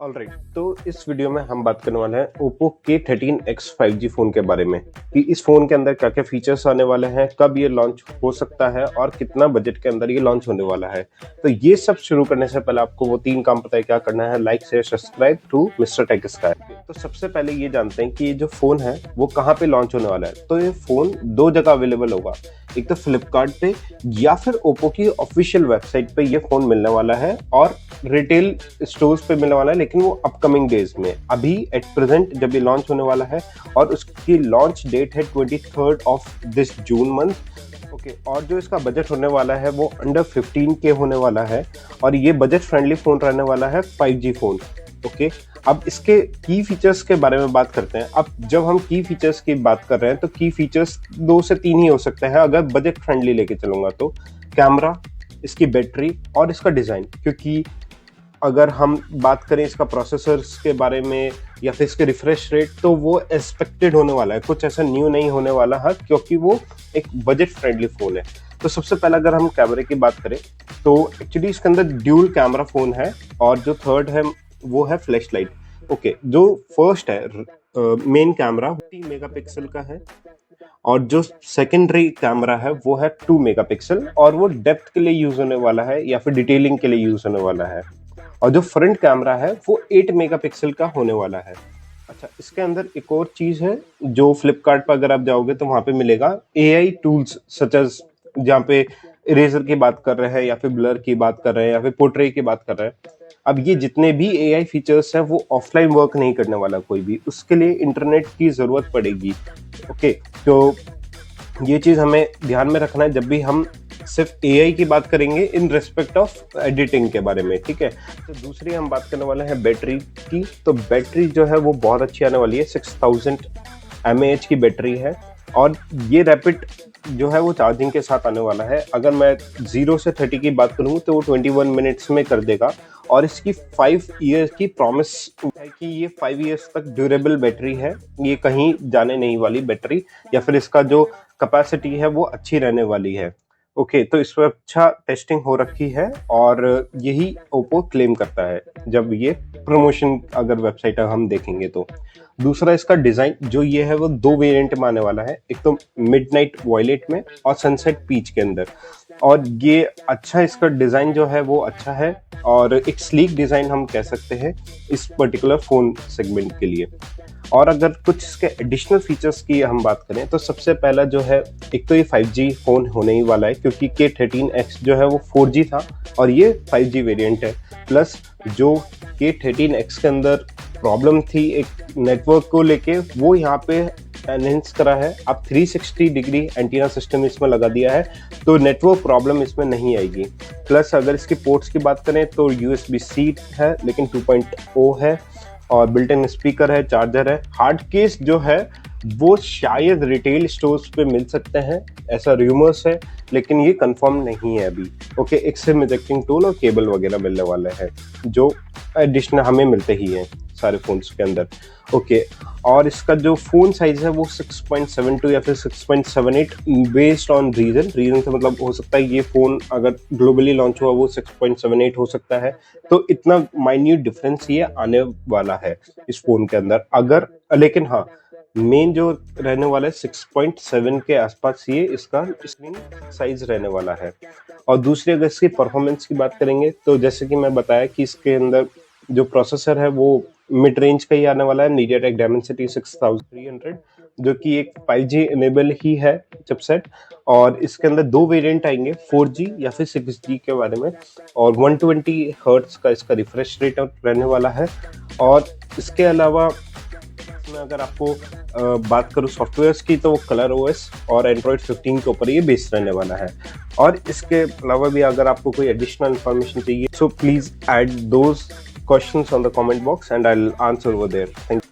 Alright, तो इस video में हम बात करने वाले हैं Oppo K13X 5G फोन के बारे में कि इस फोन के अंदर क्या क्या फीचर्स आने वाले हैं, कब ये लॉन्च हो सकता है और कितना बजट के अंदर ये लॉन्च होने वाला है। तो ये सब शुरू करने से पहले आपको वो 3 काम पता है क्या करना है। Like share subscribe to mister Tech Sky. तो सबसे पहले ये जानते हैं कि ये जो फोन है वो कहाँ पे लॉन्च होने वाला है। तो ये फोन 2 जगह अवेलेबल होगा, एक तो फ्लिपकार्ट पे या फिर ओप्पो की ऑफिशियल वेबसाइट पे ये फोन मिलने वाला है और रिटेल स्टोर्स पे मिलने वाला है, लेकिन वो अपकमिंग डेज में। अभी एट प्रेजेंट जब ये लॉन्च होने वाला है और उसकी लॉन्च डेट है 23 of this June month. Okay, और जो इसका बजट होने वाला है वो अंडर 15K होने वाला है और ये बजट फ्रेंडली फोन रहने वाला है, 5G फोन। ओके, अब इसके की फीचर्स के बारे में बात करते हैं। अब जब हम की फीचर्स की बात कर रहे हैं तो की फीचर्स 2 से 3 ही हो सकते हैं अगर बजट फ्रेंडली लेके चलूंगा तो। कैमरा, इसकी बैटरी और इसका डिजाइन। क्योंकि अगर हम बात करें इसका प्रोसेसर्स के बारे में या फिर इसके रिफ्रेश रेट, तो वो एक्सपेक्टेड होने वाला है, कुछ ऐसा न्यू नहीं होने वाला है क्योंकि वो एक बजट फ्रेंडली फोन है। तो सबसे पहले अगर हम कैमरे की बात करें तो एक्चुअली इसके अंदर ड्यूल कैमरा फोन है और जो थर्ड है वो है फ्लैश लाइट। ओके, जो फर्स्ट है मेन कैमरा 3 मेगापिक्सल का है और जो सेकेंडरी कैमरा है वो है 2 मेगापिक्सल और वो डेप्थ के लिए यूज होने वाला है या फिर डिटेलिंग के लिए यूज होने वाला है। और जो फ्रंट कैमरा है वो 8 मेगापिक्सल का होने वाला है। अच्छा, इसके अंदर एक और चीज है जो फ्लिपकार्ट पर अगर आप जाओगे तो वहां पे मिलेगा AI टूल्स सच एज, जहाँ पे इरेजर की बात कर रहे हैं या फिर ब्लर की बात कर रहे हैं या फिर पोर्ट्रेट की बात कर रहे हैं। अब ये जितने भी AI फीचर्स हैं वो ऑफलाइन वर्क नहीं करने वाला कोई भी, उसके लिए इंटरनेट की जरूरत पड़ेगी। ओके, तो ये चीज हमें ध्यान में रखना है जब भी हम सिर्फ AI की बात करेंगे इन रेस्पेक्ट ऑफ एडिटिंग के बारे में, ठीक है। तो दूसरी हम बात करने वाले हैं बैटरी की। तो बैटरी जो है वो बहुत अच्छी आने वाली है, 6000 mAh की बैटरी है और ये रैपिड जो है वो चार्जिंग के साथ आने वाला है। अगर मैं 0 से 30 की बात करूँ तो वो 21 मिनट्स में कर देगा और इसकी 5 ईयर्स की प्रॉमिस है कि ये 5 ईयर्स तक ड्यूरेबल बैटरी है, ये कहीं जाने नहीं वाली बैटरी, या फिर इसका जो कैपेसिटी है वो अच्छी रहने वाली है। ओके, तो इस पर अच्छा टेस्टिंग हो रखी है और यही ओप्पो क्लेम करता है जब ये प्रमोशन अगर वेबसाइट हम देखेंगे तो। दूसरा इसका डिजाइन जो ये है वो 2 वेरिएंट में आने वाला है, एक तो मिडनाइट वॉयलेट में और सनसेट पीच के अंदर। और ये अच्छा, इसका डिजाइन जो है वो अच्छा है और एक स्लीक डिजाइन हम कह सकते हैं इस पर्टिकुलर फोन सेगमेंट के लिए। और अगर कुछ इसके एडिशनल फीचर्स की हम बात करें तो सबसे पहला जो है, एक तो ये 5G फोन होने ही वाला है क्योंकि K13X जो है वो 4G था और ये 5G वेरिएंट है। प्लस जो K13X के अंदर प्रॉब्लम थी एक नेटवर्क को लेके, वो यहाँ पे एनहेंस करा है। अब 360 डिग्री एंटीना सिस्टम इसमें लगा दिया है तो नेटवर्क प्रॉब्लम इसमें नहीं आएगी। प्लस अगर इसके पोर्ट्स की बात करें तो USB-C है लेकिन 2.0 है और बिल्ट इन स्पीकर है, चार्जर है। हार्ड केस जो है वो शायद रिटेल स्टोर्स पे मिल सकते हैं, ऐसा रूमर्स है, लेकिन ये कंफर्म नहीं है अभी। ओके, एक सिम इजेक्टिंग टूल और केबल वगैरह मिलने वाले हैं जो एडिशनल हमें मिलते ही हैं सारे फोन्स के अंदर। ओके, और इसका जो फोन साइज है वो 6.72 या फिर 6.78 बेस्ड ऑन रीजन से मतलब हो सकता है ये फोन अगर ग्लोबली लॉन्च हुआ वो 6.78 हो सकता है। तो इतना माइन्यूट डिफरेंस ये आने वाला है इस फोन के अंदर। अगर लेकिन हाँ, मेन जो रहने वाला है 6.7 के आसपास ये इसका स्क्रीन साइज रहने वाला है। और दूसरी अगर इसकी परफॉर्मेंस की बात करेंगे तो जैसे कि मैं बताया कि इसके अंदर जो प्रोसेसर है वो मिड रेंज का ही आने वाला है, MediaTek Dimensity 6300, जो कि एक 5G इनेबल ही है चिपसेट। और इसके अंदर 2 वेरिएंट आएंगे, 4G या फिर 6G के बारे में, और 120 हर्ट्ज का इसका रिफ्रेश रेट रहने वाला है। और इसके अलावा इसमें अगर आपको बात करूँ सॉफ्टवेयर्स की तो कलर OS और Android 15 के ऊपर ये बेस रहने वाला है। और इसके अलावा भी अगर आपको कोई एडिशनल इंफॉर्मेशन चाहिए so please add those questions on the comment box and I'll answer over there. Thank you.